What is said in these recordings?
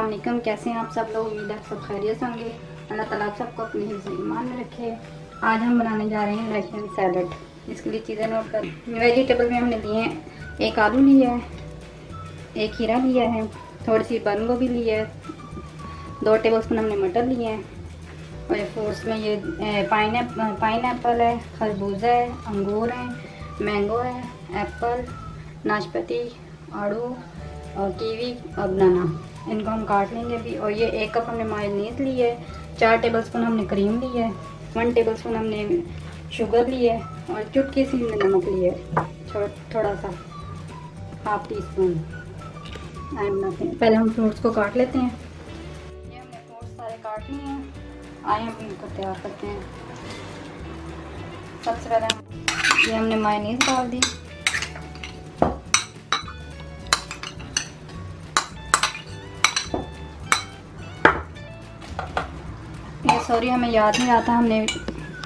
अस्सलाम वालेकुम। कैसे हैं आप सब लोग? उम्मीद है सब खैरियत से होंगे। अल्लाह ताला सबको अपने हिफ्ज़ ईमान में रखे। आज हम बनाने जा रहे हैं रशियन सैलड। इसके लिए चीज़ें नोट कर। वेजिटेबल में हमने लिए हैं, एक आलू लिया है, एक खीरा लिया है, थोड़ी सी बंद गोभी ली है, 2 टेबलस्पून हमने मटर लिए हैं। और फ्रूट्स में ये पाइनएप्पल है, खरबूजा है, अंगूर है, मैंगो है, एप्पल, नाशपाती, आड़ू और कीवी और बनाना। इनको हम काट लेंगे अभी। और ये 1 कप हमने मायोनीज ली है, 4 टेबलस्पून हमने क्रीम ली है, 1 टेबलस्पून हमने शुगर ली है और चुटकी सी हमने नमक ली है, थोड़ा सा ½ टीस्पून। पहले हम फ्रूट्स को काट लेते हैं। ये हमने फ्रूट्स सारे काट लिए हैं। आए हम इनको तैयार करते हैं। सबसे पहले ये हमने मायोनीज डाल दी। ये सॉरी हमें याद नहीं आता, हमने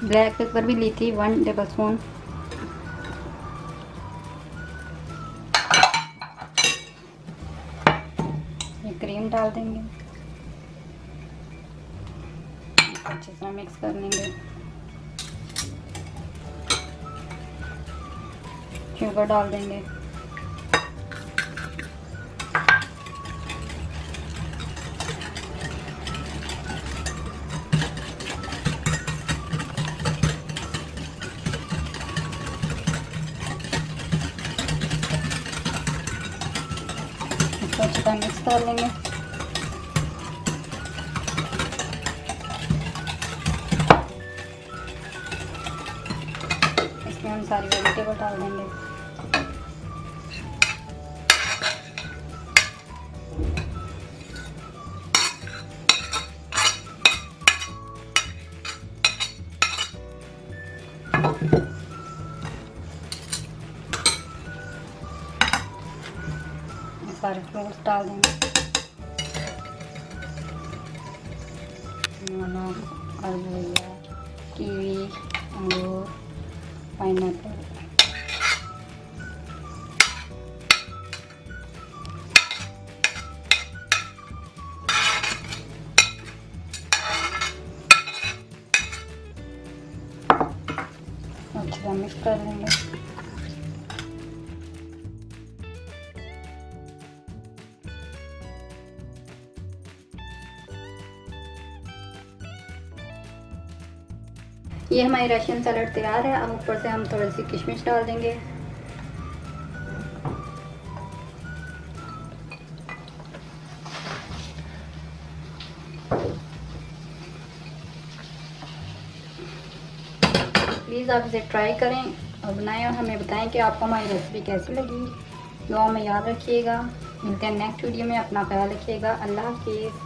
ब्लैक पेपर भी ली थी 1 टेबलस्पून। ये क्रीम डाल देंगे, अच्छे से मिक्स कर लेंगे। शुगर डाल देंगे, इसको अच्छे से मिक्स कर लेंगे। इसमें हम सारी वेजिटेबल डाल देंगे। सारे फ्रूट्स डाल देंगे, खरबूजा, कीवी, अंगूर, पाइनएप्पल। अच्छे से मिक्स कर लेंगे। ये हमारी रशियन सैलड तैयार है। अब ऊपर से हम थोड़ी सी किशमिश डाल देंगे। प्लीज़ आप इसे ट्राई करें और बनाएं और हमें बताएं कि आपको हमारी रेसिपी कैसी लगी। दुआ में याद रखिएगा। मिलते हैं नेक्स्ट वीडियो में। अपना ख्याल रखिएगा। अल्लाह हाफिज़।